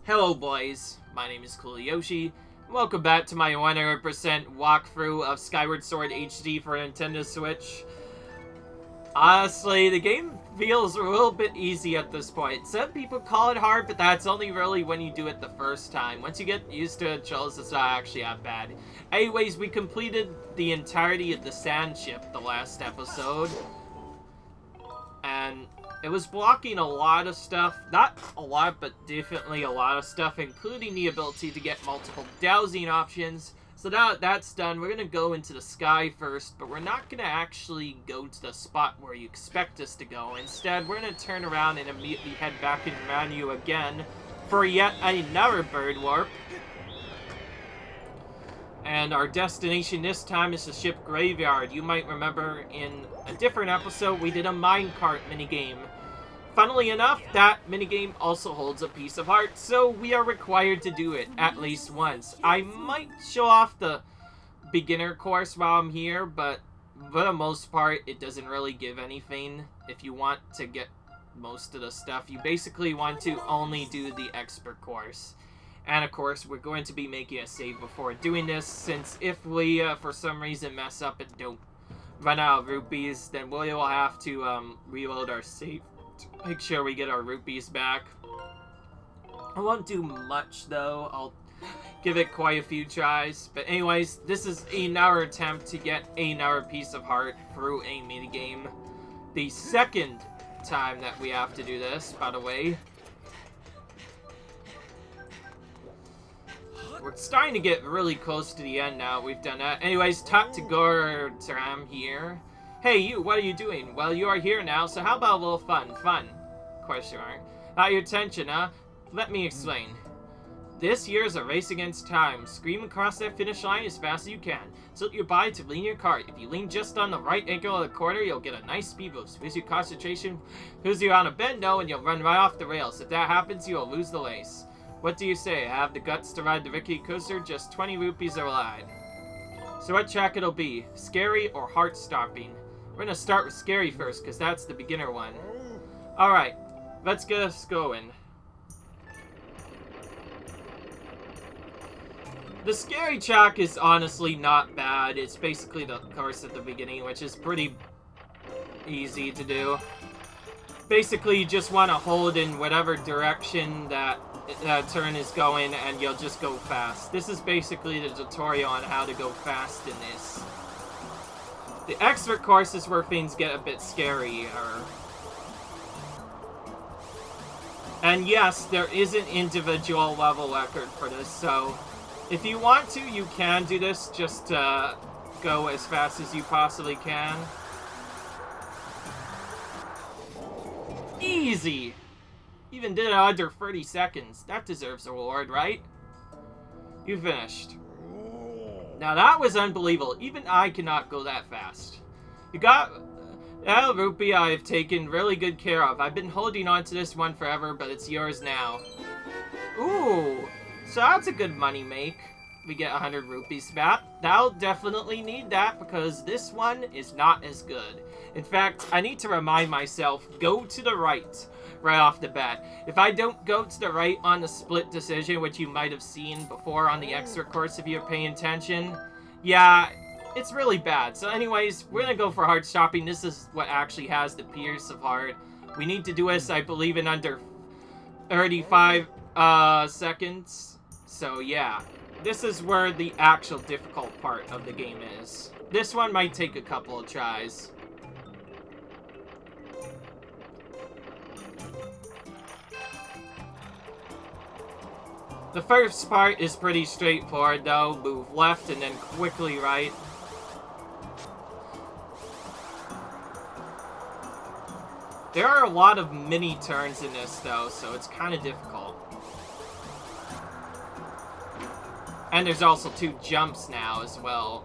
Hello boys, my name is Coolyoshi, and welcome back to my 100% walkthrough of Skyward Sword HD for Nintendo Switch. Honestly, the game feels a little bit easy at this point. Some people call it hard, but that's only really when you do it the first time. Once you get used to it, it's not actually that bad. Anyways, we completed the entirety of the sand ship the last episode. And it was blocking a lot of stuff. Not a lot, but definitely a lot of stuff, including the ability to get multiple dowsing options. So now that that's done, we're going to go into the sky first, but we're not going to actually go to the spot where you expect us to go. Instead, we're going to turn around and immediately head back in the menu again for yet another bird warp. And our destination this time is the ship graveyard. You might remember in a different episode, we did a minecart minigame. Funnily enough, that minigame also holds a piece of heart, so we are required to do it at least once. I might show off the beginner course while I'm here, but for the most part, it doesn't really give anything. If you want to get most of the stuff, you basically want to only do the expert course. And of course, we're going to be making a save before doing this, since if we, for some reason, mess up and don't run out of rupees, then we will have to reload our save to make sure we get our rupees back. I won't do much, though. I'll give it quite a few tries. But anyways, this is another attempt to get another piece of heart through a minigame. The second time that we have to do this, by the way. We're starting to get really close to the end now. We've done that. Anyways, talk to Gortram here. Hey, you, what are you doing? Well, you are here now, so how about a little fun? Fun? Question mark. Not your attention, huh? Let me explain. This year is a race against time. Scream across that finish line as fast as you can. Tilt your body to lean your cart. If you lean just on the right angle of the corner, you'll get a nice speed boost. Lose your concentration, lose you on a bend, no, and you'll run right off the rails. If that happens, you'll lose the race. What do you say? Have the guts to ride the Rickety Coaster? Just 20 rupees are allowed. So what track it'll be? Scary or heart-stopping? We're gonna start with scary first, because that's the beginner one. Alright, let's get us going. The scary track is honestly not bad. It's basically the course at the beginning, which is pretty easy to do. Basically, you just want to hold in whatever direction that turn is going, and you'll just go fast. This is basically the tutorial on how to go fast in this. The expert course is where things get a bit scarier. And yes, there is an individual level record for this, so if you want to, you can do this. Just go as fast as you possibly can. Easy! Even did it under 30 seconds. That deserves a reward, right? You finished. Now that was unbelievable. Even I cannot go that fast. You got that rupee I have taken really good care of. I've been holding on to this one forever, but it's yours now. Ooh, so that's a good money make. We get 100 rupees back. That'll definitely need that because this one is not as good. In fact, I need to remind myself, go to the right off the bat. If I don't go to the right on the split decision, which you might have seen before on the extra course if you're paying attention, yeah, it's really bad. So anyways, we're gonna go for heart shopping. This is what actually has the pierce of heart. We need to do this, I believe, in under 35 seconds. So yeah, this is where the actual difficult part of the game is. This one might take a couple of tries. The first part is pretty straightforward though. Move left and then quickly right. There are a lot of mini turns in this though, so it's kind of difficult. And there's also 2 jumps now as well.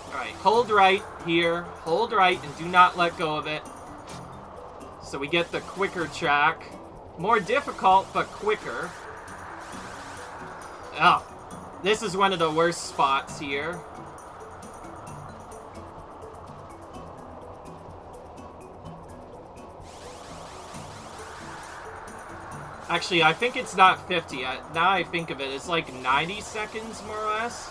Alright, hold right here, hold right, and do not let go of it. So we get the quicker track. More difficult, but quicker. Oh, this is one of the worst spots here. Actually, I think it's not 50. Now I think of it, it's like 90 seconds, more or less.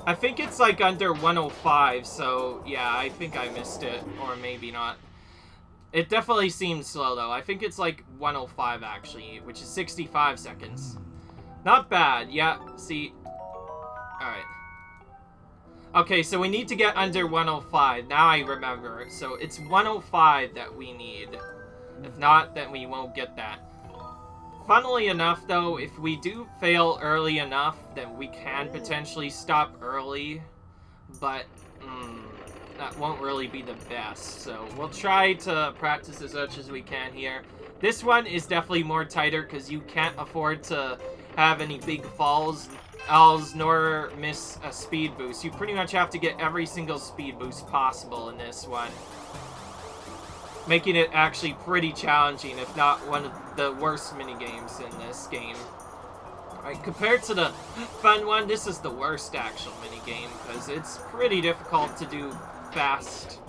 I think it's like under 105, so yeah, I think I missed it, or maybe not. It definitely seems slow, though. I think it's like 105, actually, which is 65 seconds. Not bad, yeah, see. Alright. Okay, so we need to get under 105. Now I remember. So it's 105 that we need. If not, then we won't get that. Funnily enough, though, if we do fail early enough, then we can potentially stop early. But, that won't really be the best. So we'll try to practice as much as we can here. This one is definitely more tighter because you can't afford to have any big falls nor miss a speed boost. You pretty much have to get every single speed boost possible in this one, making it actually pretty challenging, if not one of the worst minigames in this game. Alright, compared to the fun one, this is the worst actual minigame, because it's pretty difficult to do fast.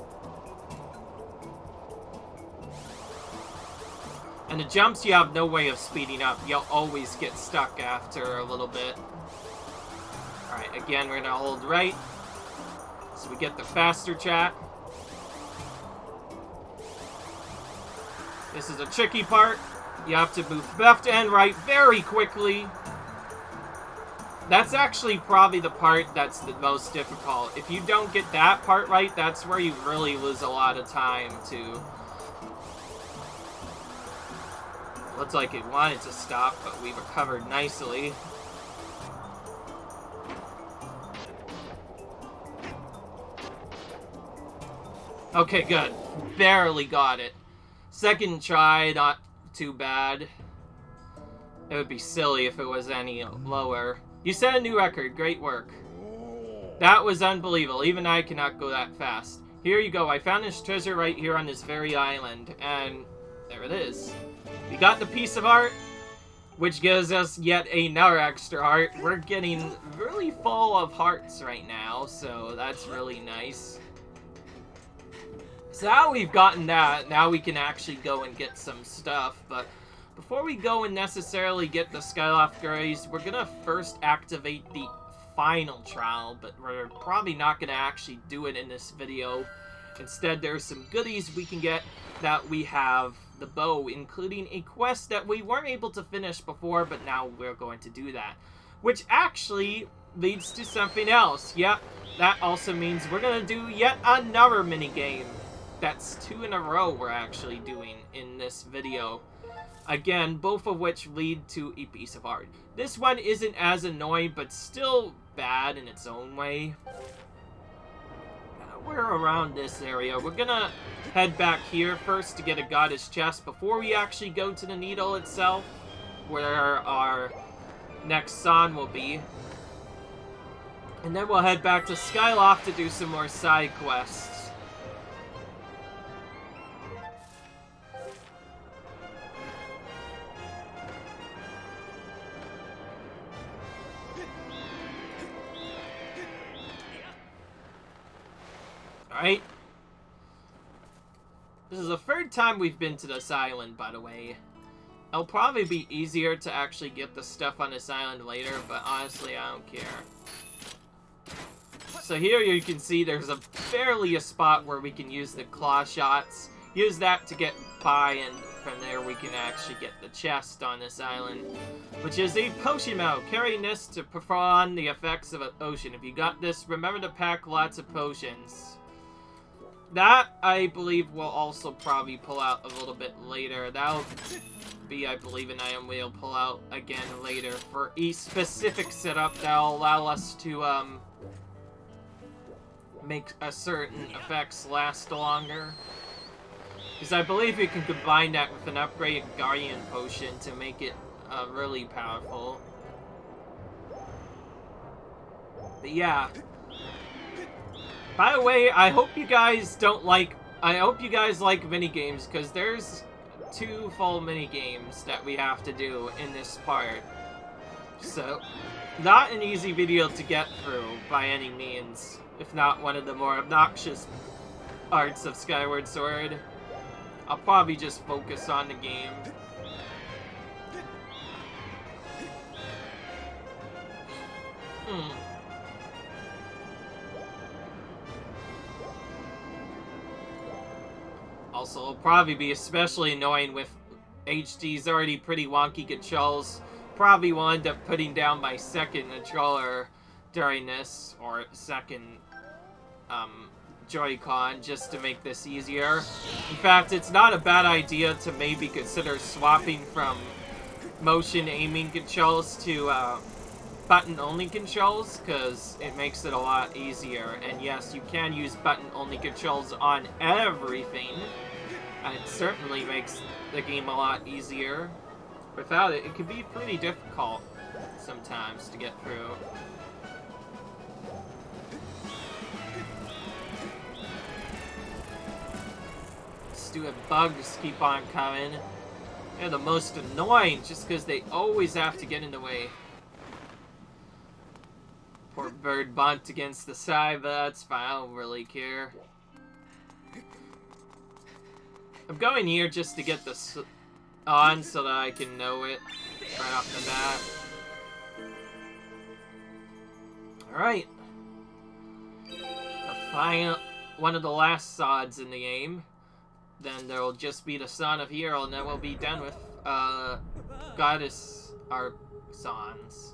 And the jumps you have no way of speeding up. You'll always get stuck after a little bit. Alright, again, we're gonna hold right, so we get the faster chat. This is a tricky part. You have to move left and right very quickly. That's actually probably the part that's the most difficult. If you don't get that part right, that's where you really lose a lot of time, too. Looks like it wanted to stop, but we recovered nicely. Okay, good. Barely got it. Second try, not too bad. It would be silly if it was any lower. You set a new record. Great work. That was unbelievable. Even I cannot go that fast. Here you go. I found this treasure right here on this very island. And there it is. We got the piece of art, which gives us yet another extra heart. We're getting really full of hearts right now, so that's really nice. So now we've gotten that, now we can actually go and get some stuff, but before we go and necessarily get the Sailcloth Grays, we're gonna first activate the final trial, but we're probably not gonna actually do it in this video. Instead, there's some goodies we can get that we have the bow, including a quest that we weren't able to finish before, but now we're going to do that. Which actually leads to something else. Yep, that also means we're gonna do yet another minigame. That's 2 in a row we're actually doing in this video. Again, both of which lead to a piece of art. This one isn't as annoying, but still bad in its own way. We're around this area. We're gonna head back here first to get a goddess chest before we actually go to the needle itself, where our next son will be. And then we'll head back to Sailcloth to do some more side quests. Alright. This is the third time we've been to this island, by the way. It'll probably be easier to actually get the stuff on this island later, but honestly, I don't care. So here you can see there's barely a spot where we can use the claw shots. Use that to get by, and from there we can actually get the chest on this island, which is a potion mount. Carrying this to perform the effects of an ocean. If you got this, remember to pack lots of potions. That, I believe, will also probably pull out a little bit later. That'll be, I believe, an item we'll pull out again later for a specific setup that'll allow us to, make a certain effects last longer. Because I believe you can combine that with an upgraded Guardian Potion to make it, really powerful. But yeah. By the way, I hope you guys like minigames, because there's 2 full minigames that we have to do in this part. So, not an easy video to get through by any means. if not one of the more obnoxious parts of Skyward Sword. I'll probably just focus on the game. Also, it'll probably be especially annoying with HD's already pretty wonky controls. Probably will end up putting down my second controller during this, or second Joy-Con, just to make this easier. In fact, it's not a bad idea to maybe consider swapping from motion aiming controls to button-only controls, because it makes it a lot easier. And yes, you can use button-only controls on everything, and it certainly makes the game a lot easier. Without it, it can be pretty difficult sometimes to get through. Stupid bugs keep on coming. They're the most annoying just because they always have to get in the way. Poor bird bumped against the side, but that's fine. I don't really care. I'm going here just to get this on so that I can know it right off the bat. Alright. The final, one of the last SotHs in the game. Then there'll just be the Son of Hero, and then we'll be done with Goddess Arxons.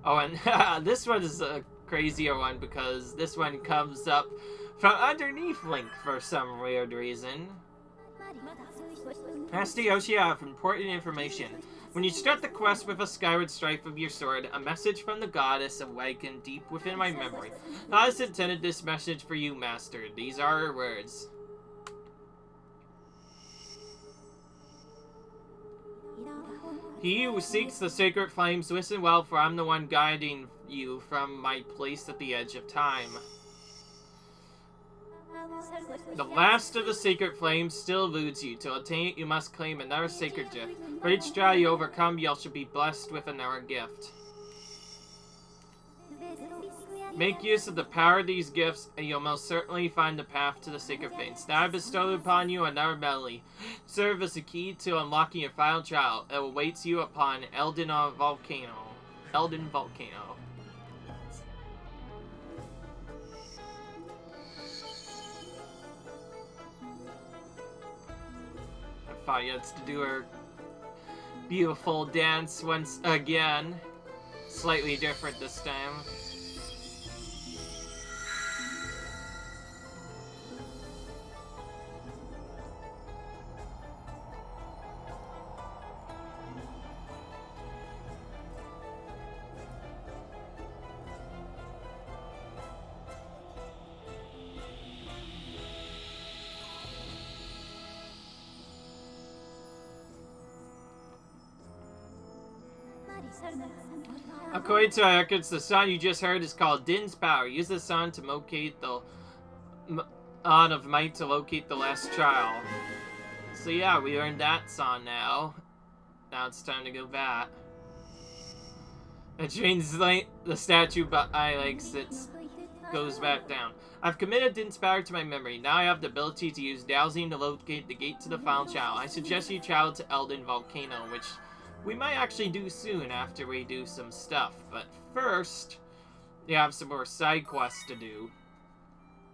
Oh, and this one is a crazier one because this one comes up from underneath Link for some weird reason. Master Yoshi, I have important information. When you start the quest with a skyward strife of your sword, a message from the goddess awakened deep within my memory. Addison intended this message for you, Master. These are her words. He who seeks the sacred flames, listen well, for I'm the one guiding you from my place at the edge of time. The last of the sacred flames still eludes you. To attain it, you must claim another sacred gift. For each trial you overcome, you shall be blessed with another gift. Make use of the power of these gifts, and you'll most certainly find the path to the sacred flames. Now I bestow upon you another melody. Serve as a key to unlocking your final trial. It awaits you upon Eldon Volcano. Eldon Volcano. Fire gets to do her beautiful dance once again. Slightly different this time. According to our records, the song you just heard is called Din's Power. Use the song to locate the On of Might to locate the last trial. So yeah, we earned that song now. Now it's time to go back. It translates the statue but I likes it goes back down. I've committed Din's Power to my memory. Now I have the ability to use dowsing to locate the gate to the final trial. I suggest you travel to Eldon Volcano, which we might actually do soon after we do some stuff, but first, you have some more side quests to do.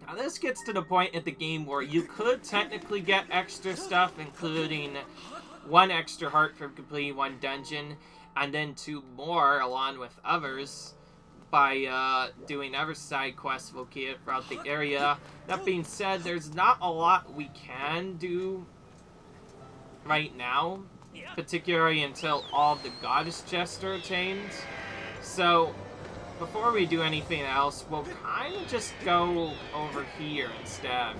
Now this gets to the point at the game where you could technically get extra stuff, including 1 extra heart for completing 1 dungeon, and then 2 more along with others by doing other side quests located throughout the area. That being said, there's not a lot we can do right now, particularly until all the goddess chests are attained. So, before we do anything else, we'll kind of just go over here instead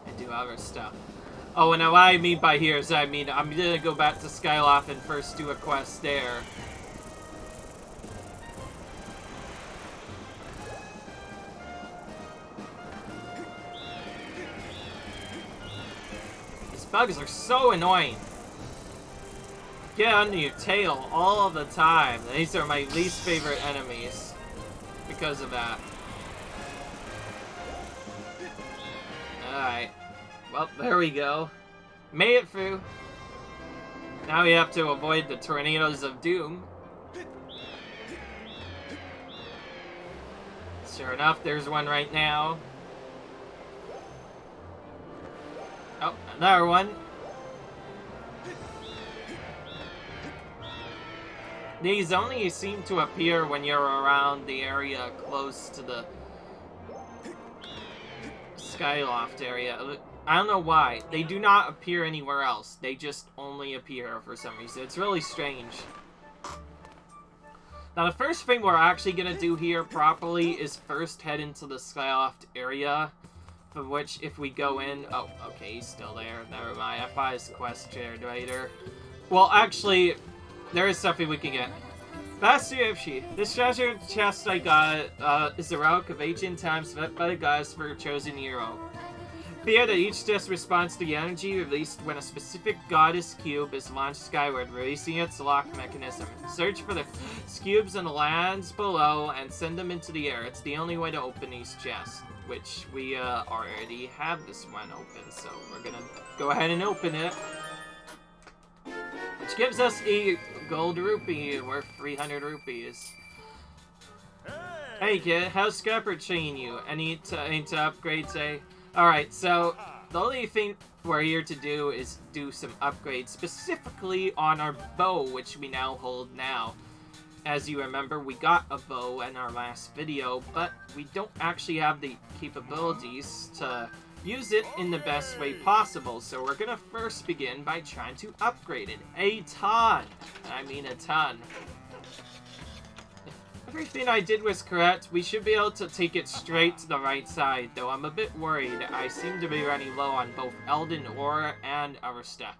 and do other stuff. Oh, and what I mean by here is I'm gonna go back to Sailcloth and first do a quest there. These bugs are so annoying. Get under your tail all the time. These are my least favorite enemies because of that. Alright. Well, there we go. Made it through. Now we have to avoid the tornadoes of doom. Sure enough, there's one right now. Oh, another one. These only seem to appear when you're around the area close to the Skyloft area. I don't know why. They do not appear anywhere else. They just only appear for some reason. It's really strange. Now, the first thing we're actually going to do here properly is first head into the Skyloft area. From which, if we go in... Oh, okay, he's still there. Never mind. I thought his quest generator. Well, actually, there is something we can get. Master Yoshi, this treasure chest I got is a relic of ancient times met by the gods for a chosen hero. Fear that each chest responds to the energy released when a specific goddess cube is launched skyward, releasing its lock mechanism. Search for the cubes in the lands below and send them into the air. It's the only way to open these chests, which we already have this one open, so we're gonna go ahead and open it. Which gives us a gold rupee worth 300 rupees. Hey kid, how's Scrapper treating you? Any to upgrade, say? Alright, so the only thing we're here to do is do some upgrades, specifically on our bow, which we now hold now. As you remember, we got a bow in our last video, but we don't actually have the capabilities to use it in the best way possible, so we're gonna first begin by trying to upgrade it a ton. I mean a ton. If everything I did was correct, we should be able to take it straight to the right side, though I'm a bit worried. I seem to be running low on both Eldon ore and other stuff.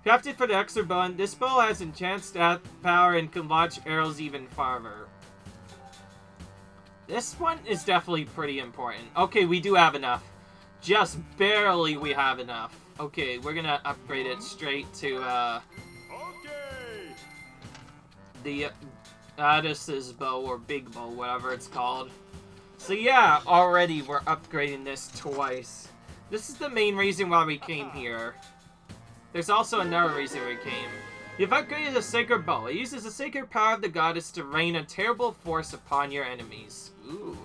Crafted for the extra bow, this bow has enhanced power and can launch arrows even farther. This one is definitely pretty important. Okay, we do have enough. Just barely we have enough. Okay, we're gonna upgrade it straight to, the Addison's bow, or big bow, whatever it's called. So yeah, already we're upgrading this twice. This is the main reason why we came here. There's also another reason we came. You've upgraded the sacred bow. It uses the sacred power of the goddess to rain a terrible force upon your enemies. Ooh.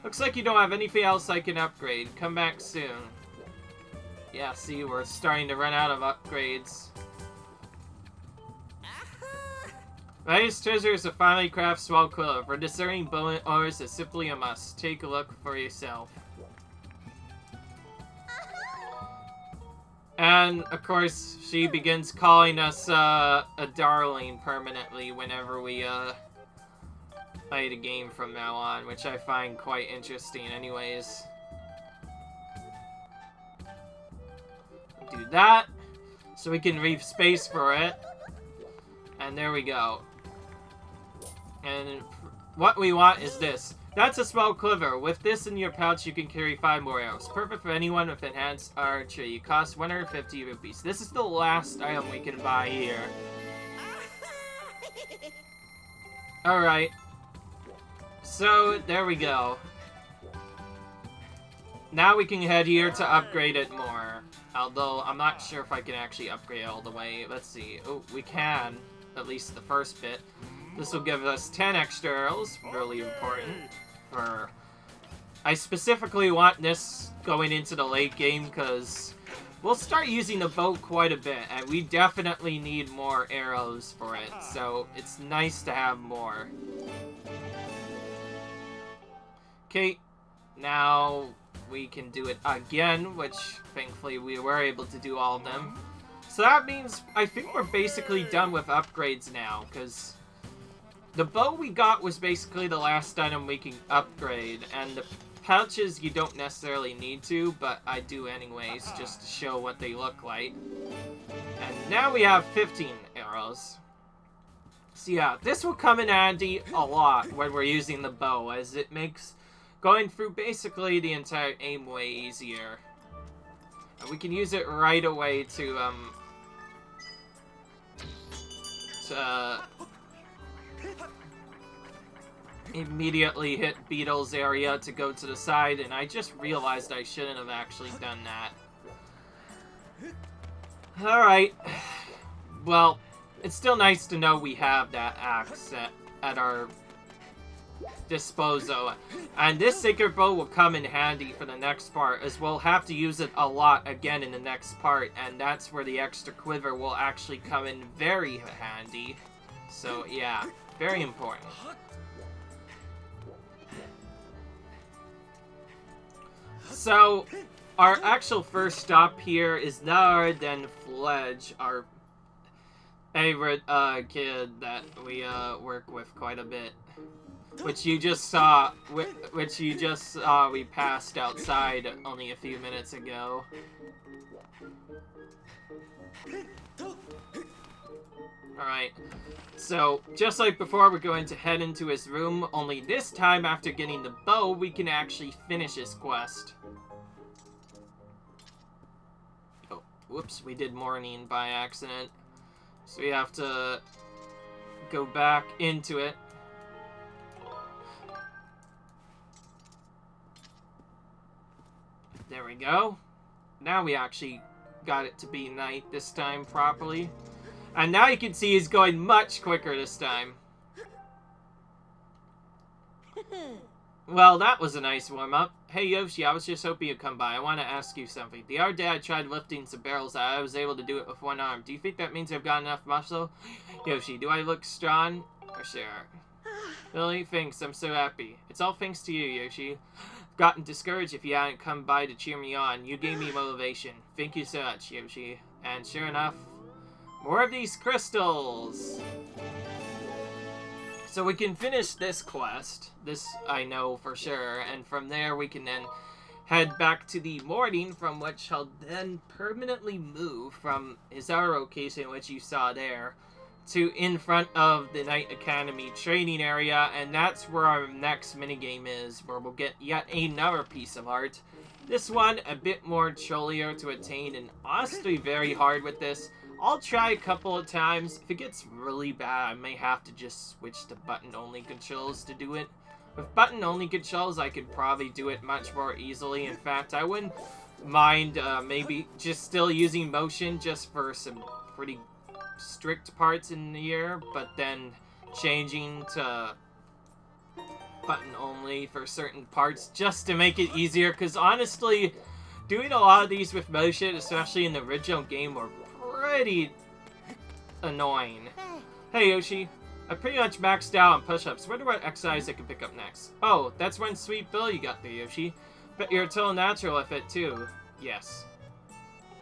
Looks like you don't have anything else I can upgrade. Come back soon. Yeah, see, we're starting to run out of upgrades. Latest treasure is a finely crafted swell quill. For discerning bullet ores is simply a must. Take a look for yourself. And, of course, she begins calling us, a darling permanently whenever we, play the game from now on, which I find quite interesting anyways. Do that, so we can leave space for it. And there we go. And what we want is this. That's a small quiver. With this in your pouch, you can carry 5 more arrows. Perfect for anyone with enhanced archery. It costs 150 rupees. This is the last item we can buy here. Alright. So, there we go. Now we can head here to upgrade it more. Although, I'm not sure if I can actually upgrade it all the way. Let's see. Oh, we can. At least the first bit. This will give us 10 extra arrows. Really important. I specifically want this going into the late game because we'll start using the bow quite a bit, and we definitely need more arrows for it, so it's nice to have more. Okay, now we can do it again, which thankfully we were able to do all of them. So that means I think we're basically done with upgrades now, because the bow we got was basically the last item we can upgrade, and the pouches you don't necessarily need to, but I do anyways, just to show what they look like. And now we have 15 arrows. So yeah, this will come in handy a lot when we're using the bow, as it makes going through basically the entire aim way easier. And we can use it right away to immediately hit Beetle's area to go to the side, and I just realized I shouldn't have actually done that. Alright. Well, it's still nice to know we have that axe at our disposal. And this sacred bow will come in handy for the next part, as we'll have to use it a lot again in the next part, and that's where the extra quiver will actually come in very handy. So, yeah, very important. So, our actual first stop here is none other than Fledge, our favorite kid that we work with quite a bit, which you just saw we passed outside only a few minutes ago. Alright, so just like before, we're going to head into his room, only this time after getting the bow we can actually finish his quest. Oh, whoops, we did morning by accident. So we have to go back into it. There we go. Now we actually got it to be night this time properly. And now you can see he's going much quicker this time. Well, that was a nice warm-up. Hey, Yoshi, I was just hoping you'd come by. I want to ask you something. The other day I tried lifting some barrels. I was able to do it with one arm. Do you think that means I've got enough muscle? Yoshi, do I look strong? Or sure? Really? Thanks. I'm so happy. It's all thanks to you, Yoshi. I've gotten discouraged if you hadn't come by to cheer me on. You gave me motivation. Thank you so much, Yoshi. And sure enough, more of these crystals! So we can finish this quest, this I know for sure, and from there we can then head back to the morning, from which I'll then permanently move from his other location, which you saw there, to in front of the Knight Academy training area, and that's where our next minigame is, where we'll get yet another piece of art. This one a bit more trollier to attain, and honestly very hard with this. I'll try a couple of times. If it gets really bad, I may have to just switch to button-only controls to do it. With button-only controls, I could probably do it much more easily. In fact, I wouldn't mind maybe just still using motion just for some pretty strict parts in the year, but then changing to button-only for certain parts just to make it easier, because honestly, doing a lot of these with motion, especially in the original game, were pretty annoying. Hey Yoshi, I pretty much maxed out on push-ups. Wonder what exercise I can pick up next. Oh, that's one sweet bill you got there, Yoshi. Bet you're a total natural with it too. Yes.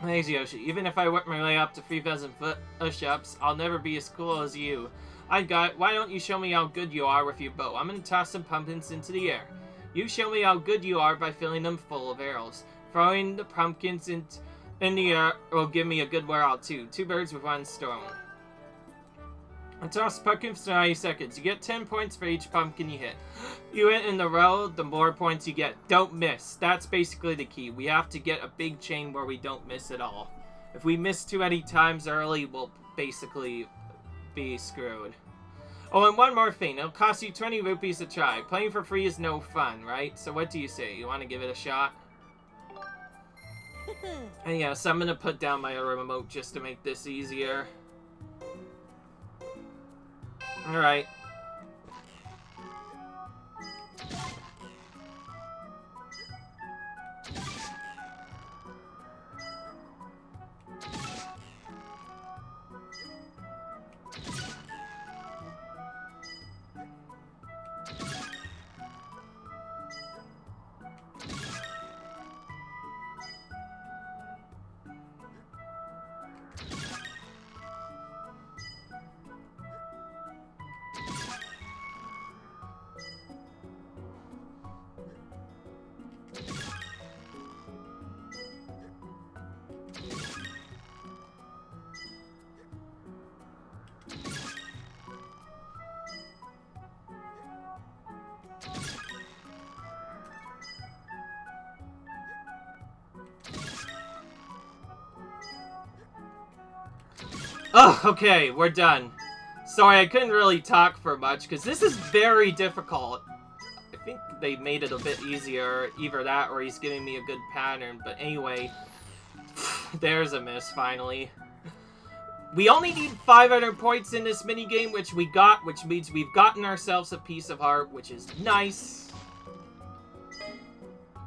Thanks, Yoshi. Even if I work my way up to 3,000 push-ups, I'll never be as cool as you. I got it. Why don't you show me how good you are with your bow? I'm gonna toss some pumpkins into the air. You show me how good you are by filling them full of arrows. Throwing the pumpkins in the air will give me a good workout too. 2 birds with 1 stone. I toss pumpkins for 90 seconds. You get 10 points for each pumpkin you hit. You hit in a row, the more points you get. Don't miss. That's basically the key. We have to get a big chain where we don't miss at all. If we miss too many times early, we'll basically be screwed. Oh, and one more thing. It'll cost you 20 rupees to try. Playing for free is no fun, right? So what do you say? You want to give it a shot? And yeah, so I'm gonna put down my other remote just to make this easier. Alright. Oh, okay, we're done. Sorry, I couldn't really talk for much, because this is very difficult. I think they made it a bit easier, either that or he's giving me a good pattern, but anyway. There's a miss, finally. We only need 500 points in this minigame, which we got, which means we've gotten ourselves a piece of heart, which is nice.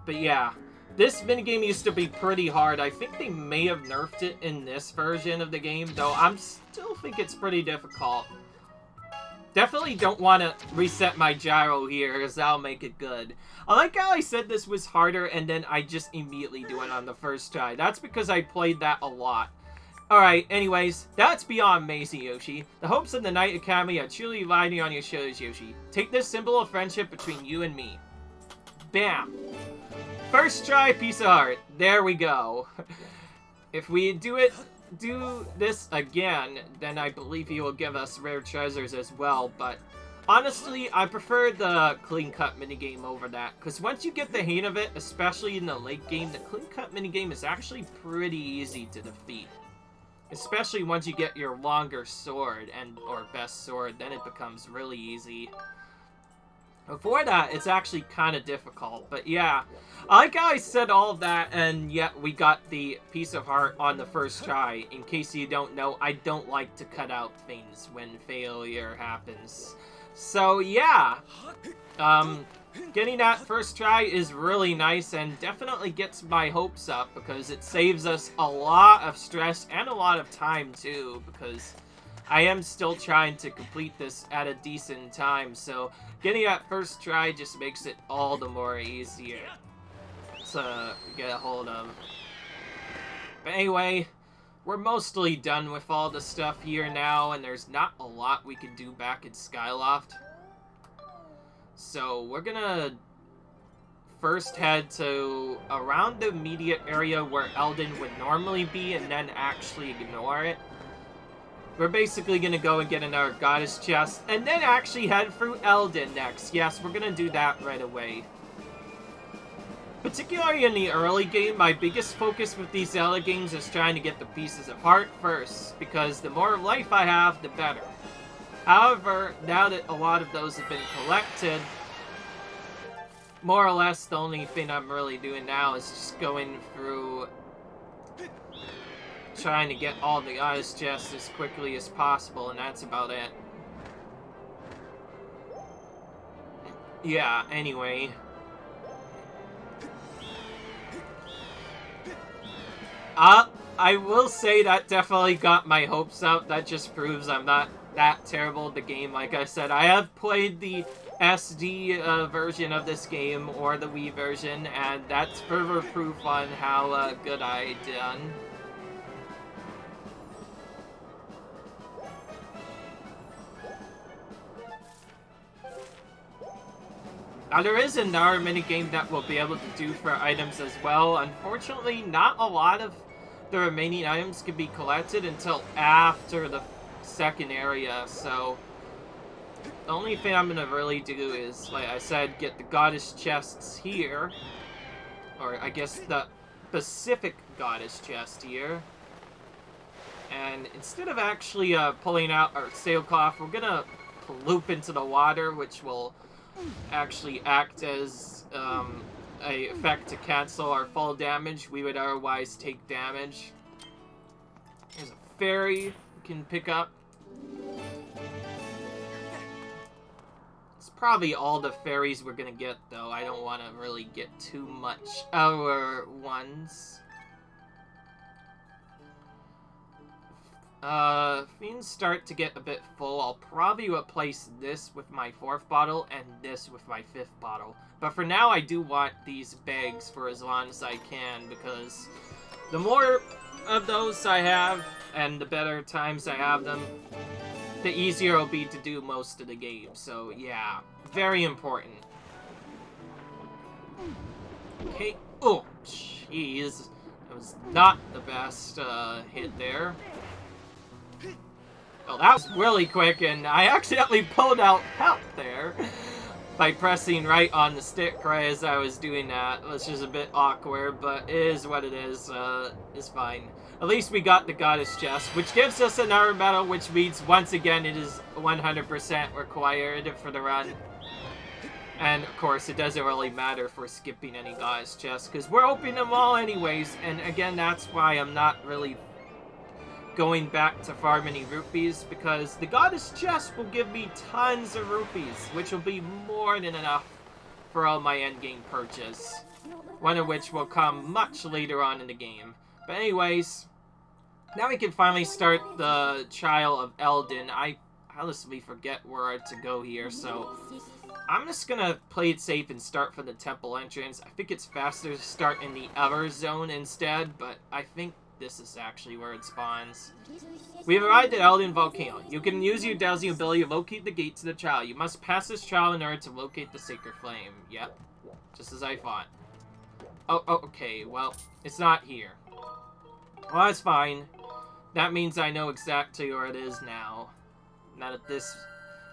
But yeah, this minigame used to be pretty hard. I think they may have nerfed it in this version of the game, though I still think it's pretty difficult. Definitely don't want to reset my gyro here, because that'll make it good. I like how I said this was harder, and then I just immediately do it on the first try. That's because I played that a lot. Alright, anyways, that's beyond amazing, Yoshi. The hopes of the Knight Academy are truly riding on your shoulders, Yoshi. Take this symbol of friendship between you and me. Bam! First try, piece of heart. There we go. If we do this again, then I believe he will give us rare treasures as well, but honestly, I prefer the clean cut minigame over that, because once you get the hang of it, especially in the late game, the clean cut minigame is actually pretty easy to defeat. Especially once you get your longer sword, or best sword, then it becomes really easy. Before that, it's actually kind of difficult, but yeah. I like how I said all of that, and yet we got the piece of heart on the first try. In case you don't know, I don't like to cut out things when failure happens. So yeah, getting that first try is really nice and definitely gets my hopes up, because it saves us a lot of stress and a lot of time too, because I am still trying to complete this at a decent time, so getting that first try just makes it all the more easier to get a hold of. But anyway, we're mostly done with all the stuff here now, and there's not a lot we can do back in Skyloft. So we're gonna first head to around the immediate area where Eldon would normally be, and then actually ignore it. We're basically gonna go and get another goddess chest, and then actually head through Eldon next. Yes, we're gonna do that right away. Particularly in the early game, my biggest focus with these Zelda games is trying to get the pieces of heart first, because the more life I have, the better. However, now that a lot of those have been collected, more or less the only thing I'm really doing now is just going through trying to get all the goddess chests as quickly as possible, and that's about it. Yeah, anyway. I will say that definitely got my hopes up. That just proves I'm not that terrible at the game. Like I said, I have played the SD version of this game, or the Wii version, and that's further proof on how good I done. Now, there is another minigame that we'll be able to do for items as well. Unfortunately, not a lot of the remaining items can be collected until after the second area, so the only thing I'm going to really do is, like I said, get the goddess chests here, or I guess the Pacific goddess chest here, and instead of actually pulling out our Sailcloth, we're going to loop into the water, which will actually act as a effect to cancel our fall damage. We would otherwise take damage. There's a fairy we can pick up. It's probably all the fairies we're gonna get, though. I don't want to really get too much other ones. Things start to get a bit full. I'll probably replace this with my 4th bottle and this with my 5th bottle. But for now, I do want these bags for as long as I can, because the more of those I have and the better times I have them, the easier it'll be to do most of the game. So yeah, very important. Okay. Oh, jeez. That was not the best hit there. Oh, that was really quick, and I accidentally pulled out help there by pressing right on the stick right as I was doing that, which is a bit awkward, but it is what it is. It's fine. At least we got the Goddess Chest, which gives us another medal, which means, once again, it is 100% required for the run. And, of course, it doesn't really matter if we're skipping any Goddess Chests, because we're opening them all anyways. And, again, that's why I'm not really going back to farm any rupees, because the Goddess Chest will give me tons of rupees, which will be more than enough for all my endgame purchase. One of which will come much later on in the game. But anyways, now we can finally start the Trial of Eldon. I honestly forget where to go here, so I'm just gonna play it safe and start from the temple entrance. I think it's faster to start in the other zone instead, but I think this is actually where it spawns. We have arrived at Eldon Volcano. You can use your dowsing ability to locate the gate to the trial. You must pass this trial in order to locate the sacred flame. Yep, just as I thought. Oh, okay, well, it's not here. Well, that's fine. That means I know exactly where it is now. Now that this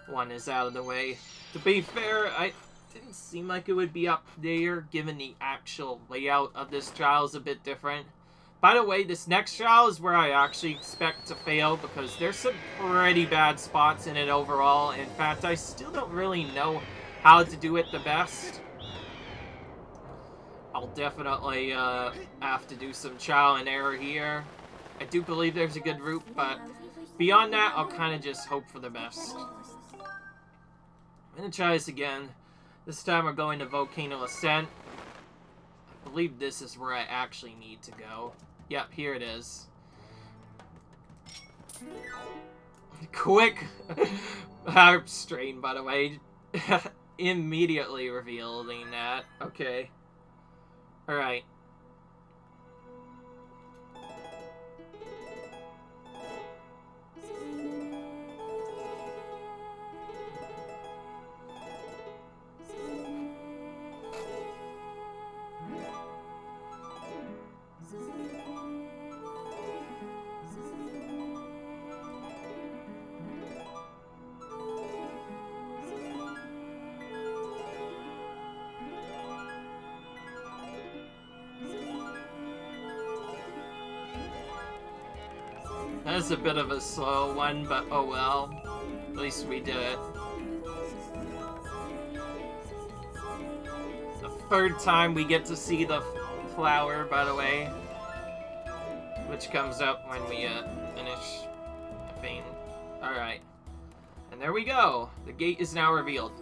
one is out of the way. To be fair, it didn't seem like it would be up there, given the actual layout of this trial is a bit different. By the way, this next trial is where I actually expect to fail, because there's some pretty bad spots in it overall. In fact, I still don't really know how to do it the best. I'll definitely have to do some trial and error here. I do believe there's a good route, but beyond that, I'll kind of just hope for the best. I'm going to try this again. This time we're going to Volcano Ascent. I believe this is where I actually need to go. Yep, here it is. Quick harp strain, by the way. Immediately revealing that. Okay. Alright. That's a bit of a slow one, but oh well. At least we did it. The third time we get to see the flower, by the way. Which comes up when we finish the thing. Alright. And there we go. The gate is now revealed.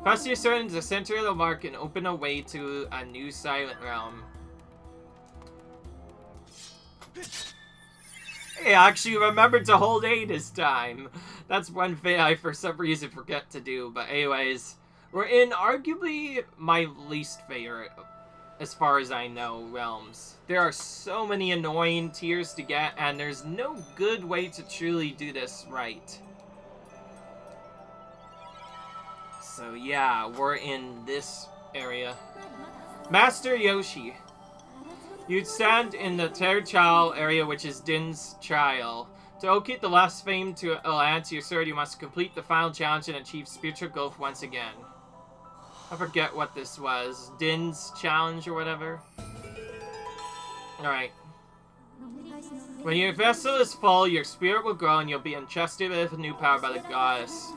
Press your sword into the center of the mark and open a way to a new silent realm. Hey, I actually remembered to hold A this time. That's one thing I, for some reason, forget to do. But anyways, we're in arguably my least favorite, as far as I know, realms. There are so many annoying tiers to get, and there's no good way to truly do this right. So yeah, we're in this area. Master Yoshi. You stand in the third trial area, which is Din's trial. To locate the last flame to answer your sword, you must complete the final challenge and achieve spiritual growth once again. I forget what this was. Din's challenge or whatever? Alright. When your vessel is full, your spirit will grow and you'll be entrusted with a new power by the goddess.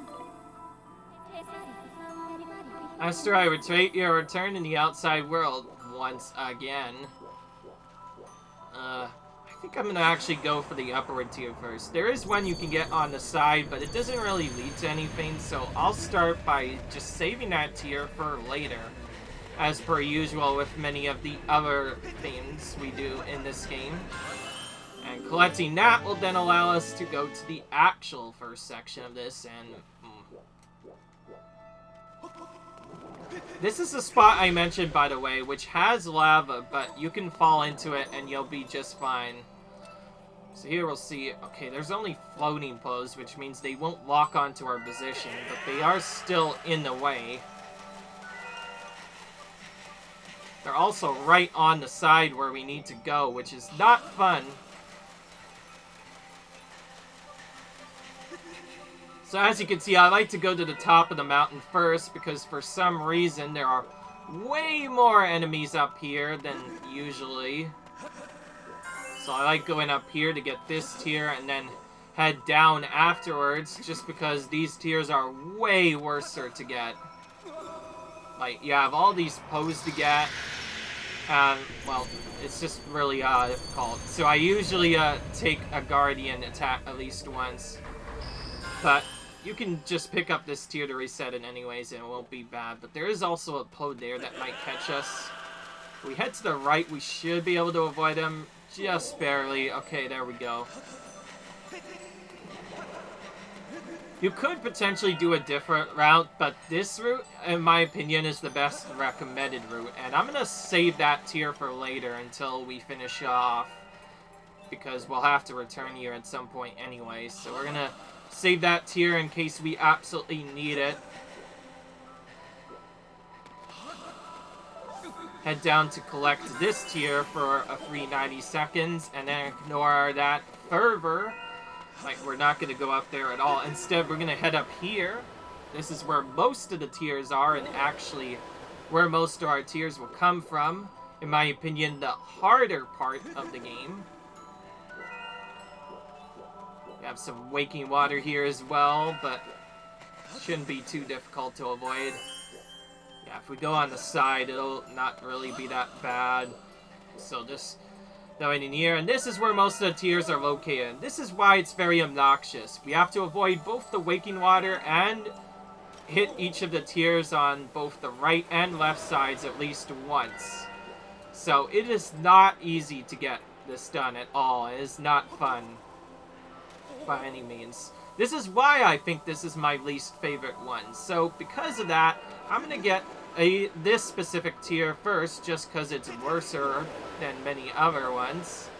After I return in the outside world once again. I think I'm gonna actually go for the upward tier first. There is one you can get on the side, but it doesn't really lead to anything, so I'll start by just saving that tier for later. As per usual with many of the other things we do in this game. And collecting that will then allow us to go to the actual first section of this, and this is the spot I mentioned, by the way, which has lava, but you can fall into it and you'll be just fine. So here we'll see, okay, there's only floating blows, which means they won't lock onto our position, but they are still in the way. They're also right on the side where we need to go, which is not fun. So as you can see, I like to go to the top of the mountain first, because for some reason there are way more enemies up here than usually. So I like going up here to get this tier and then head down afterwards, just because these tiers are way worser to get. Like, you have all these pose to get, and, well, it's just really difficult. So I usually take a Guardian attack at least once. But you can just pick up this tier to reset it anyways, and it won't be bad. But there is also a Pode there that might catch us. If we head to the right, we should be able to avoid him. Just barely. Okay, there we go. You could potentially do a different route, but this route, in my opinion, is the best recommended route. And I'm going to save that tier for later until we finish off, because we'll have to return here at some point anyway. So we're going to save that tier in case we absolutely need it. Head down to collect this tier for a free 90 seconds, and then ignore that fervor. Like, we're not going to go up there at all. Instead, we're going to head up here. This is where most of the tiers are, and actually where most of our tiers will come from. In my opinion, the harder part of the game. We have some waking water here as well, but shouldn't be too difficult to avoid. Yeah, if we go on the side, it'll not really be that bad. So just going in here, and this is where most of the tiers are located. This is why it's very obnoxious. We have to avoid both the waking water and hit each of the tiers on both the right and left sides at least once. So it is not easy to get this done at all. It is not fun by any means. This is why I think this is my least favorite one. So because of that, I'm going to get this specific tier first, just because it's worser than many other ones.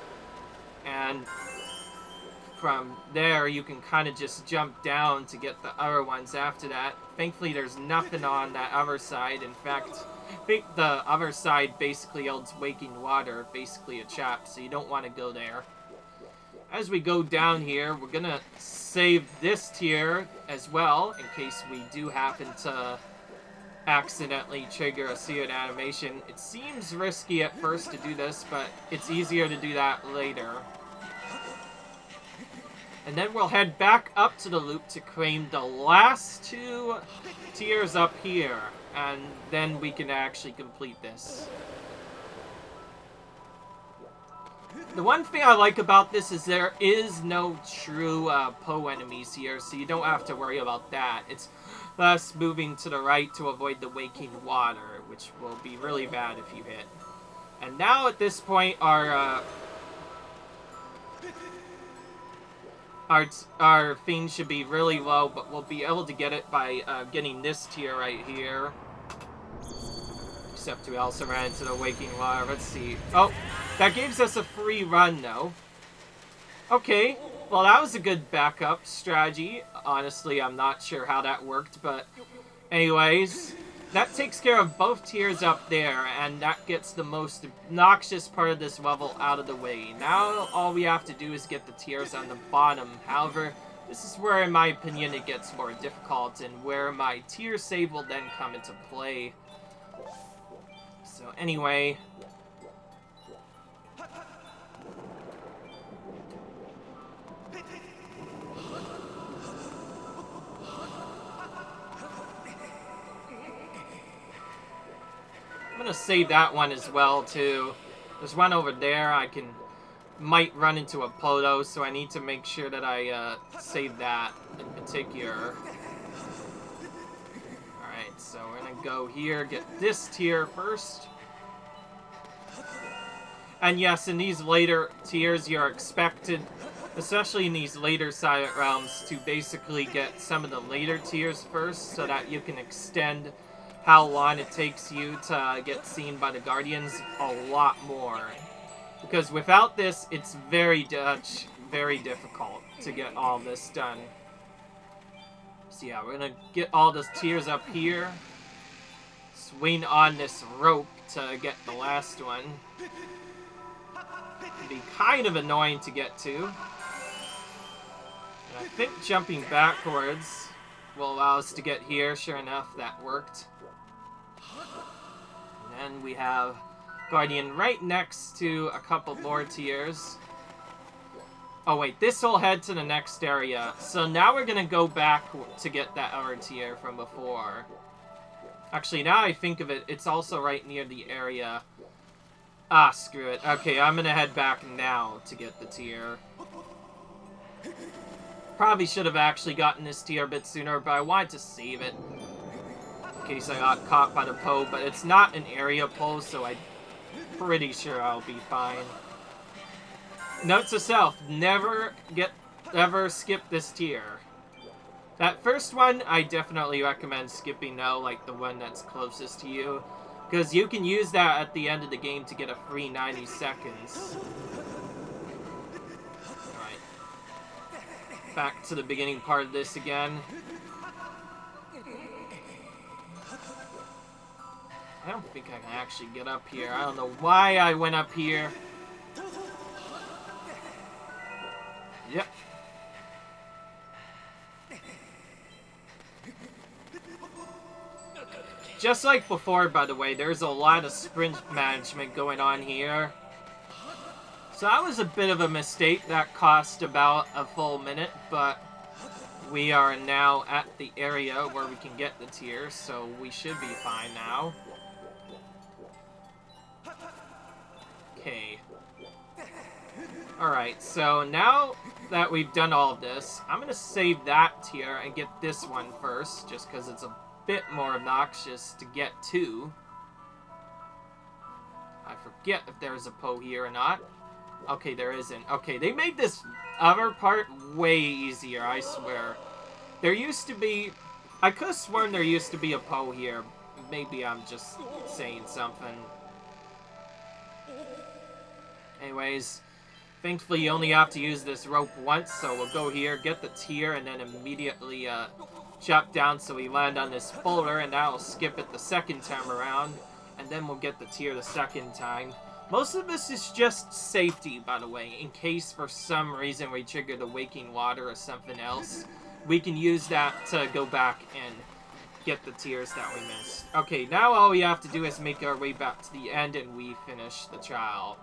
And from there, you can kind of just jump down to get the other ones after that. Thankfully, there's nothing on that other side. In fact, I think the other side basically holds waking water, basically a trap, so you don't want to go there. As we go down here, we're going to save this tier as well, in case we do happen to accidentally trigger a seared animation. It seems risky at first to do this, but it's easier to do that later. And then we'll head back up to the loop to claim the last two tiers up here, and then we can actually complete this. The one thing I like about this is there is no true Poe enemies here, so you don't have to worry about that. It's thus moving to the right to avoid the waking water, which will be really bad if you hit. And now at this point, our thing should be really low, but we'll be able to get it by getting this tier right here. Except we also ran into the waking water. Let's see. Oh, that gives us a free run, though. Okay. Well, that was a good backup strategy. Honestly, I'm not sure how that worked, but anyways, that takes care of both tiers up there, and that gets the most obnoxious part of this level out of the way. Now, all we have to do is get the tiers on the bottom. However, this is where, in my opinion, it gets more difficult, and where my tier save will then come into play. So, anyway, I'm gonna save that one as well too. There's one over there. I might run into a Podo, so I need to make sure that I save that in particular. Alright, so we're gonna go here, get this tier first. And yes, in these later tiers, you're expected, especially in these later Silent Realms, to basically get some of the later tiers first, so that you can extend how long it takes you to get seen by the Guardians a lot more. Because without this, it's very difficult to get all this done. So yeah, we're gonna get all the tiers up here. Swing on this rope to get the last one. It'd be kind of annoying to get to. And I think jumping backwards will allow us to get here. Sure enough, that worked. And then we have Guardian right next to a couple more tiers. Oh wait, this will head to the next area. So now we're gonna go back to get that other tier from before. Actually, now I think of it, it's also right near the area. Ah, screw it. Okay, I'm gonna head back now to get the tier. Probably should have actually gotten this tier a bit sooner, but I wanted to save it. In case I got caught by the Poe, but it's not an area Poe, so I'm pretty sure I'll be fine. Note to self, never skip this tier. That first one, I definitely recommend skipping now, like the one that's closest to you. Because you can use that at the end of the game to get a free 90 seconds. Alright. Back to the beginning part of this again. I don't think I can actually get up here. I don't know why I went up here. Yep. Just like before, by the way, there's a lot of sprint management going on here. So that was a bit of a mistake that cost about a full minute, but we are now at the area where we can get the tier, so we should be fine now. Okay. Alright, so now that we've done all of this, I'm going to save that tier and get this one first, just because it's a bit more obnoxious to get to. I forget if there's a Poe here or not. Okay, there isn't. Okay, they made this other part way easier, I swear. There used to be... I could have sworn there used to be a Poe here. Maybe I'm just saying something. Anyways, thankfully you only have to use this rope once, so we'll go here, get the tier, and then immediately jump down so we land on this boulder, and that'll skip it the second time around, and then we'll get the tier the second time. Most of this is just safety, by the way, in case for some reason we trigger the waking water or something else. We can use that to go back and get the tiers that we missed. Okay, now all we have to do is make our way back to the end and we finish the trial.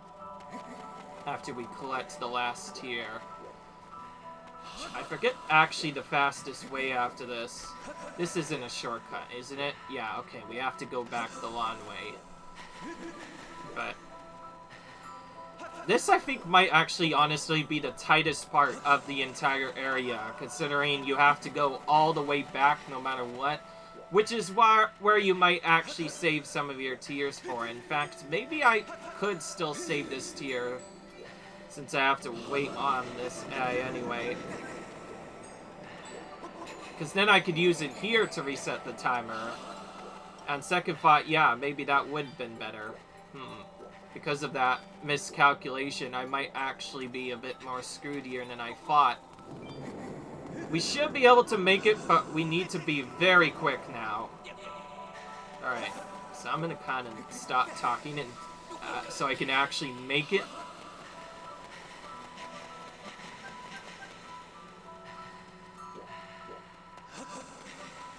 After we collect the last tier. I forget actually the fastest way after this. This isn't a shortcut, isn't it? Yeah, okay, we have to go back the long way. But this, I think, might actually honestly be the tightest part of the entire area, considering you have to go all the way back no matter what. Which is where you might actually save some of your tiers for. In fact, maybe I could still save this tier, since I have to wait on this anyway. Because then I could use it here to reset the timer. And second thought, yeah, maybe that would have been better. Because of that miscalculation, I might actually be a bit more screwed here than I thought. We should be able to make it, but we need to be very quick now. Alright, so I'm going to kind of stop talking and so I can actually make it.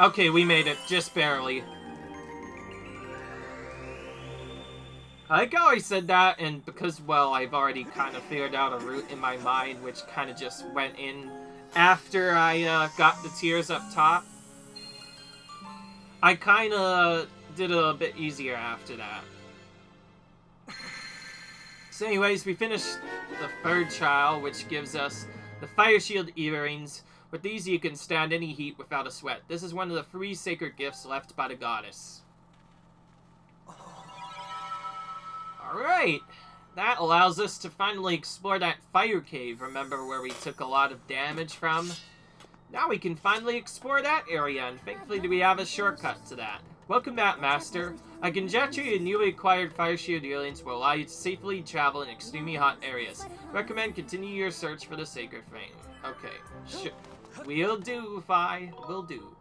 Okay, we made it, just barely. I like how I said that, and because, well, I've already kind of figured out a route in my mind, which kind of just went in after I got the tiers up top. I kind of did it a bit easier after that. So anyways, we finished the third trial, which gives us the Fireshield Earrings. With these, you can stand any heat without a sweat. This is one of the 3 sacred gifts left by the goddess. Alright, that allows us to finally explore that fire cave, remember, where we took a lot of damage from? Now we can finally explore that area, and thankfully we have a shortcut to that. Welcome back, Master. I conjecture your newly acquired Fireshield Earrings will allow you to safely travel in extremely hot areas. Recommend continue your search for the sacred flame. Okay, sure. Will do, Fi. Will do.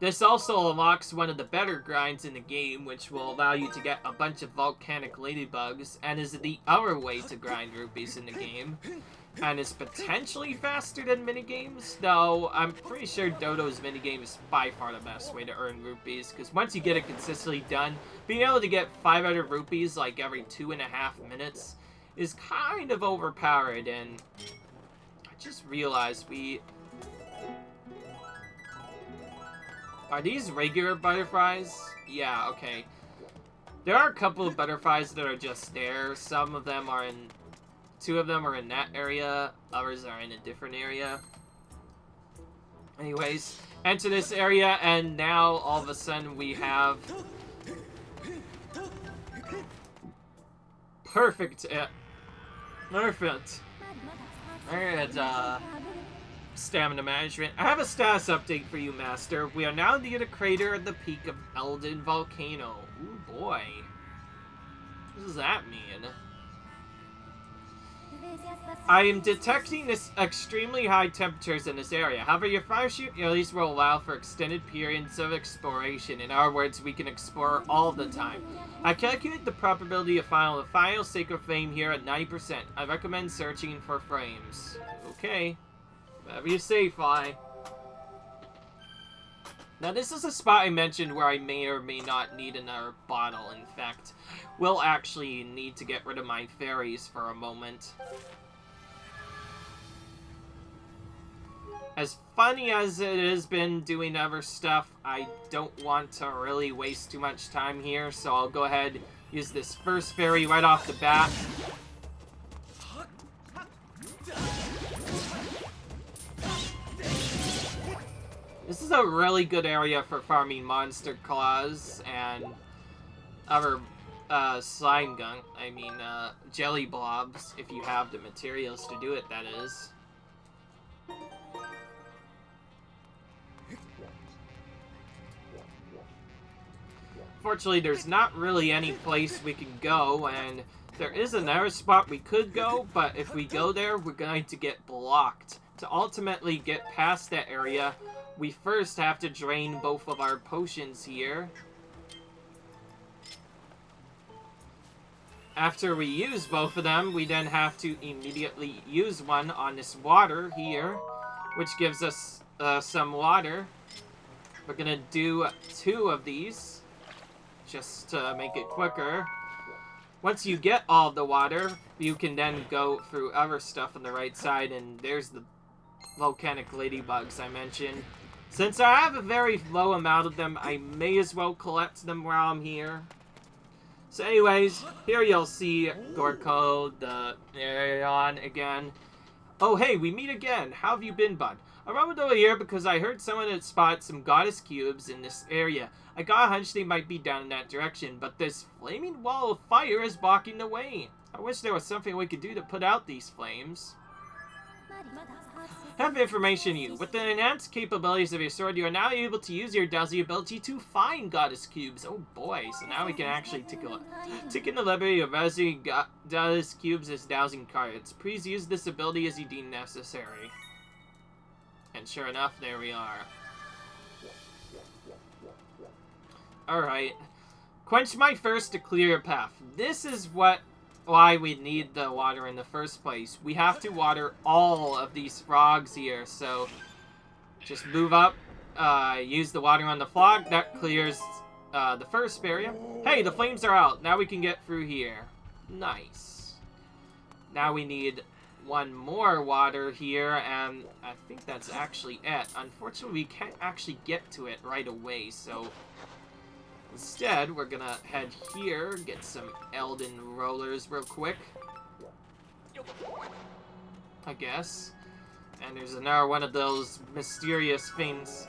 This also unlocks one of the better grinds in the game, which will allow you to get a bunch of volcanic ladybugs, and is the other way to grind rupees in the game. And is potentially faster than minigames, though I'm pretty sure Dodo's minigame is by far the best way to earn rupees, because once you get it consistently done, being able to get 500 rupees like every 2.5 minutes is kind of overpowered, and I just realized Are these regular butterflies? Yeah, okay. There are a couple of butterflies that are just there. Some of them are in... 2 of them are in that area. Others are in a different area. Anyways, enter this area, and now all of a sudden we have... Perfect. Perfect. Alright, stamina management. I have a status update for you, Master. We are now near the crater at the peak of Eldon Volcano. Ooh, boy. What does that mean? I am detecting this extremely high temperatures in this area. However, your Fireshield Earrings will allow for extended periods of exploration. In other words, we can explore all the time. I calculate the probability of finding the final sacred flame here at 90%. I recommend searching for flames. Okay. Whatever you say, Fly. Now, this is a spot I mentioned where I may or may not need another bottle. In fact, we'll actually need to get rid of my fairies for a moment. As funny as it has been doing other stuff, I don't want to really waste too much time here, so I'll go ahead and use this first fairy right off the bat. This is a really good area for farming monster claws and other slime gunk. I mean, jelly blobs, if you have the materials to do it, that is. Fortunately, there's not really any place we can go, and there is another spot we could go, but if we go there, we're going to get blocked. To ultimately get past that area, we first have to drain both of our potions here. After we use both of them, we then have to immediately use one on this water here, which gives us some water. We're gonna do 2 of these, just to make it quicker. Once you get all the water, you can then go through other stuff on the right side, and there's the volcanic ladybugs I mentioned. Since I have a very low amount of them, I may as well collect them while I'm here. So anyways, here you'll see Gorko, the Arion again. Oh hey, we meet again. How have you been, bud? I roamed over here because I heard someone had spotted some goddess cubes in this area. I got a hunch they might be down in that direction, but this flaming wall of fire is blocking the way. I wish there was something we could do to put out these flames. Have information you. With the enhanced capabilities of your sword, you are now able to use your dowsing ability to find goddess cubes. Oh boy, so now we can actually take a look. Taking the liberty of using goddess cubes as dowsing cards. Please use this ability as you deem necessary. And sure enough, there we are. Alright. Quench my thirst to clear a path. This is why we need the water in the first place. We have to water all of these frogs here, so just move up, use the water on the frog. That clears the first area. Hey, the flames are out. Now we can get through here. Nice. Now we need 1 more water here, and I think that's actually it. Unfortunately, we can't actually get to it right away, so instead, we're gonna head here, get some Eldon rollers real quick, I guess. And there's another one of those mysterious things,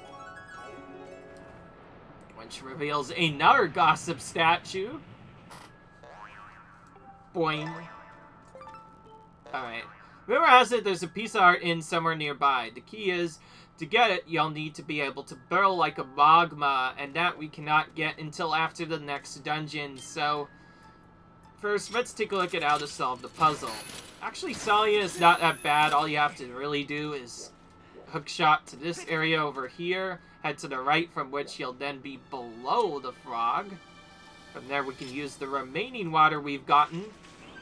which reveals another gossip statue. Boing. Alright. Rumor has it there's a piece of art in somewhere nearby. The key is, to get it, you'll need to be able to burrow like a Mogma, and that we cannot get until after the next dungeon. So, first, let's take a look at how to solve the puzzle. Actually, solving it is not that bad. All you have to really do is hookshot to this area over here, head to the right, from which you'll then be below the frog. From there, we can use the remaining water we've gotten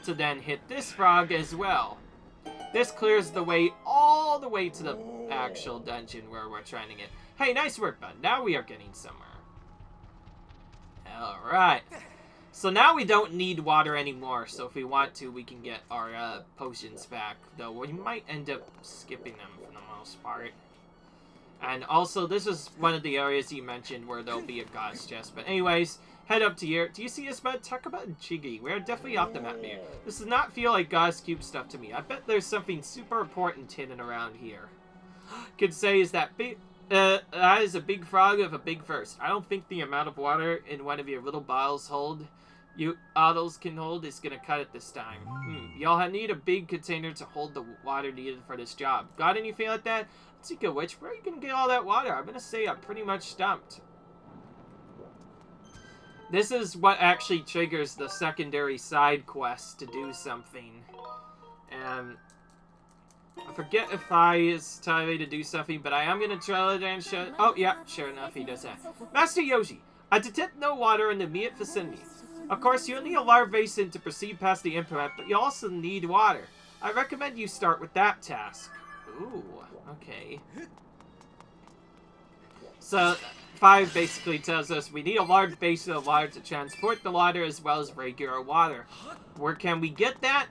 to then hit this frog as well. This clears the way all the way to the actual dungeon where we're trying to get. Hey, nice work, bud. Now we are getting somewhere. Alright. So now we don't need water anymore, so if we want to, we can get our potions back. Though we might end up skipping them for the most part. And also, this is one of the areas you mentioned where there'll be a God's chest. But anyways, head up to here. Do you see us, bud? Takaba and Chigi. We're definitely off the map here. This does not feel like God's Cube stuff to me. I bet there's something super important hidden around here. Could say is that big... that is a big frog of a big thirst. I don't think the amount of water in one of your little bottles can hold is gonna cut it this time. Y'all need a big container to hold the water needed for this job. Got anything like that? Speaking of which, where are you gonna get all that water? I'm gonna say I'm pretty much stumped. This is what actually triggers the secondary side quest to do something. And I forget if I is telling me to do something, but I am gonna try it and show. Oh yeah, sure enough, he does that. Master Yoshi, I detect no water in the immediate vicinity. Of course, you'll need a large basin to proceed past the implement, but you also need water. I recommend you start with that task. Ooh, okay. So, 5 basically tells us we need a large basin of water to transport the water as well as regular water. Where can we get that?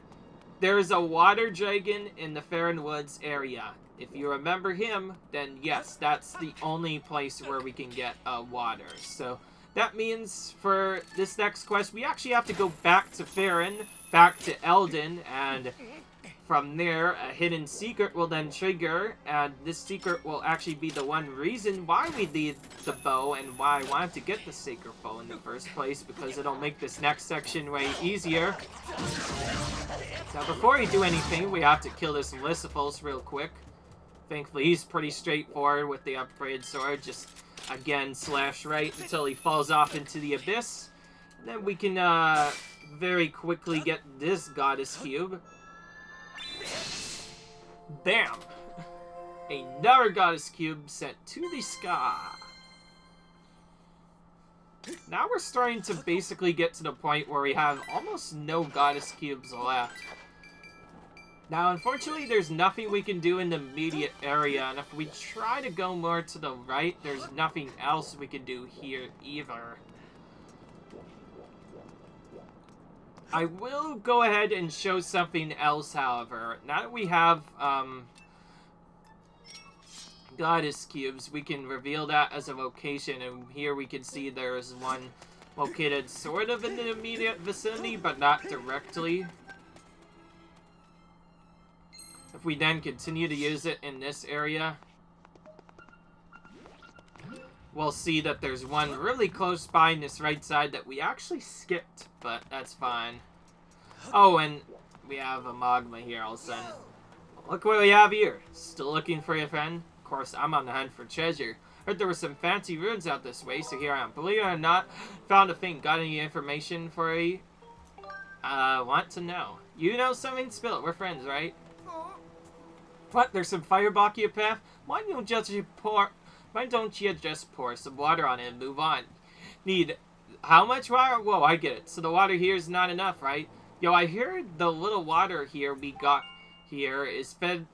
There is a water dragon in the Farron Woods area. If you remember him, then yes, that's the only place where we can get water. So, that means for this next quest, we actually have to go back to Farron, back to Eldon, and from there, a hidden secret will then trigger, and this secret will actually be the one reason why we need the bow and why I wanted to get the sacred bow in the first place, because it'll make this next section way easier. So before we do anything, we have to kill this Lysiphos real quick. Thankfully, he's pretty straightforward with the upgrade sword. Just, again, slash right until he falls off into the abyss. And then we can very quickly get this Goddess Cube. Bam! Another Goddess Cube sent to the sky. Now we're starting to basically get to the point where we have almost no Goddess Cubes left. Now, unfortunately, there's nothing we can do in the immediate area, and if we try to go more to the right, there's nothing else we can do here either. I will go ahead and show something else, however. Now that we have Goddess Cubes, we can reveal that as a location, and here we can see there's one located sort of in the immediate vicinity, but not directly. If we then continue to use it in this area, we'll see that there's one really close by in this right side that we actually skipped, but that's fine. Oh, and we have a Mogma here all of a sudden. Look what we have here. Still looking for your friend? Of course, I'm on the hunt for treasure. Heard there were some fancy ruins out this way, so here I am. Believe it or not, found a thing. Got any information for you? Want to know. You know something? Spill it. We're friends, right? What? There's some fire blocking your path? Why don't you just pour some water on it and move on? Need how much water? Whoa, I get it. So the water here is not enough, right? Yo, I heard the little water here we got here is fed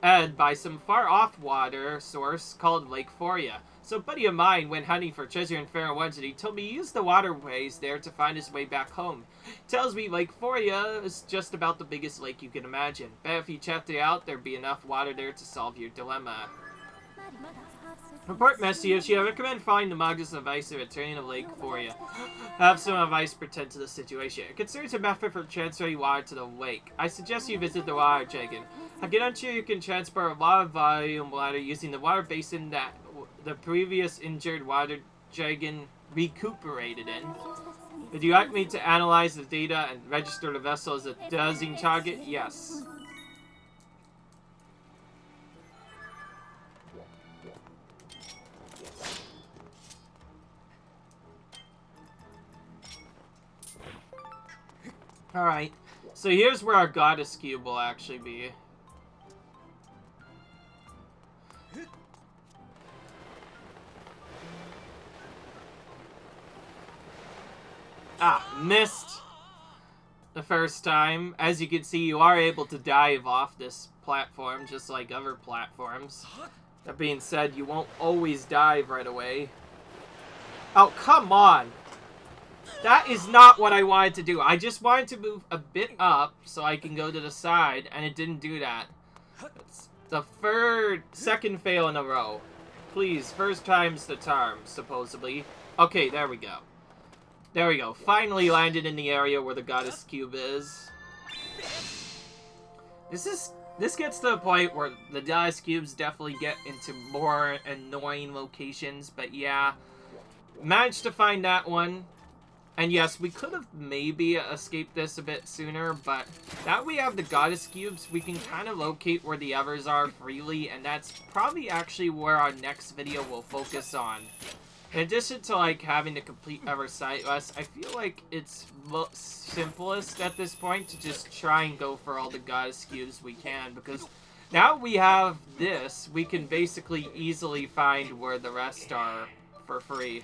by some far-off water source called Lake Foria. So a buddy of mine went hunting for treasure in Farron Woods, and he told me he used the waterways there to find his way back home. Tells me Lake Foria is just about the biggest lake you can imagine. Bet if you checked it out, there'd be enough water there to solve your dilemma. Report message, I recommend finding the Magus advice and returning to Lake Foria. Have some advice pertain to the situation. It concerns a method for transferring water to the lake. I suggest you visit the water dragon. I get unsure you can transport a lot of volume water using the water basin that the previous injured water dragon recuperated in. Would you like me to analyze the data and register the vessel as a dowsing target? Yes. Alright, so here's where our Goddess Cube will actually be. Ah, missed the first time. As you can see, you are able to dive off this platform, just like other platforms. That being said, you won't always dive right away. Oh, come on! That is not what I wanted to do. I just wanted to move a bit up so I can go to the side, and it didn't do that. It's the second fail in a row. Please, first time's the charm, supposedly. Okay, there we go. There we go. Finally landed in the area where the goddess cube is. This gets to the point where the goddess cubes definitely get into more annoying locations, but yeah. Managed to find that one. And yes, we could have maybe escaped this a bit sooner, but now we have the goddess cubes, we can kind of locate where the others are freely, and that's probably actually where our next video will focus on. In addition to, like, having to complete Ever Sightless, I feel like it's simplest at this point to just try and go for all the goddess cubes we can, because now we have this, we can basically easily find where the rest are for free.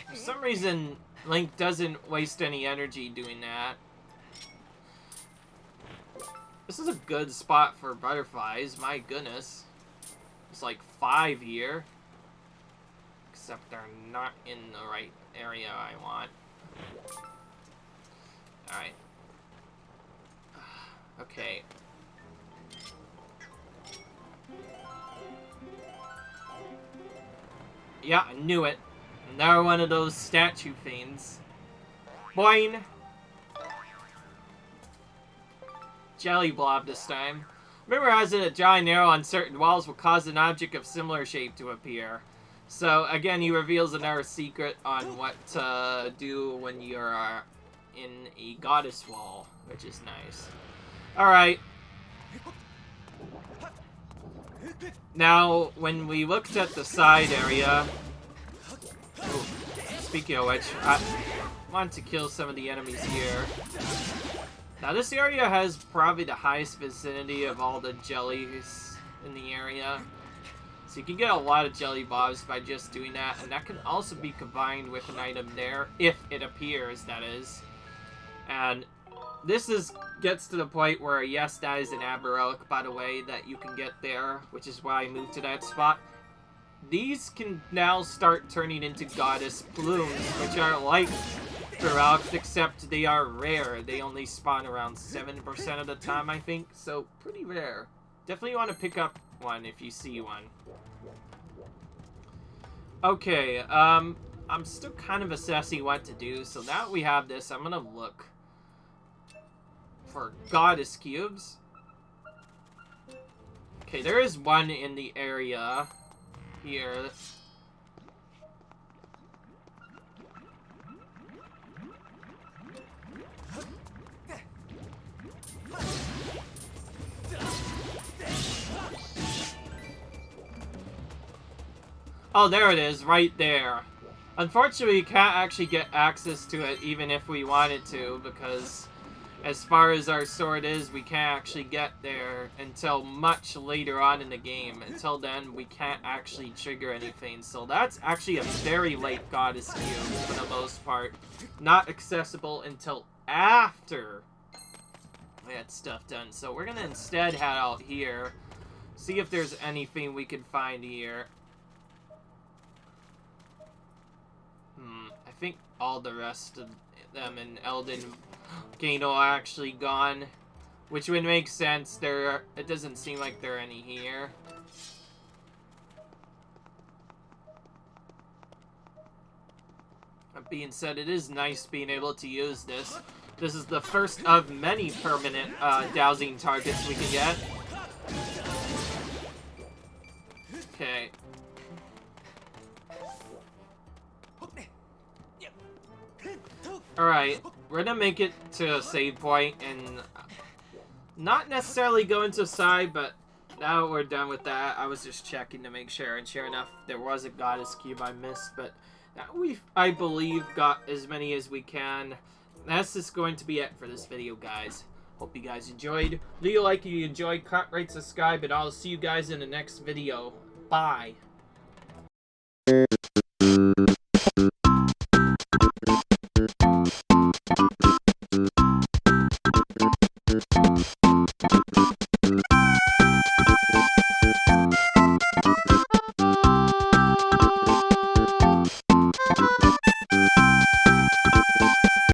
For some reason, Link doesn't waste any energy doing that. This is a good spot for butterflies, my goodness. It's like 5 here. Except they're not in the right area I want. Alright. Okay. Yeah, I knew it. Another one of those statue fiends. Boing! Jelly blob this time. Remember how a giant arrow on certain walls will cause an object of similar shape to appear. So again, he reveals another secret on what to do when you're in a goddess wall, which is nice. Alright. Now, when we looked at the side area... Ooh, speaking of which, I want to kill some of the enemies here. Now, this area has probably the highest vicinity of all the jellies in the area. So you can get a lot of jelly blobs by just doing that, and that can also be combined with an item there, if it appears, that is. And this gets to the point where, yes, that is an Abba relic, by the way, that you can get there, which is why I moved to that spot. These can now start turning into goddess plumes, which are like the relics, except they are rare. They only spawn around 7% of the time, I think, so pretty rare. Definitely want to pick up one if you see one. Okay, I'm still kind of assessing what to do, so now that we have this, I'm gonna look for goddess cubes. Okay, there is one in the area here. Oh, there it is, right there. Unfortunately, we can't actually get access to it even if we wanted to, because as far as our sword is, we can't actually get there until much later on in the game. Until then, we can't actually trigger anything. So that's actually a very late goddess cube for the most part. Not accessible until after we had stuff done. So we're gonna instead head out here, see if there's anything we can find here. I think all the rest of them in Eldon Gano are actually gone, which would make sense. It doesn't seem like there are any here. That being said, it is nice being able to use this. This is the first of many permanent dowsing targets we can get. Okay. Alright, we're gonna make it to a save point and not necessarily go into side, but now we're done with that. I was just checking to make sure, and sure enough, there was a goddess cube I missed, but we've, I believe, got as many as we can. That's just going to be it for this video, guys. Hope you guys enjoyed. Leave a like if you enjoyed, comment, rate, subscribe, and I'll see you guys in the next video. Bye.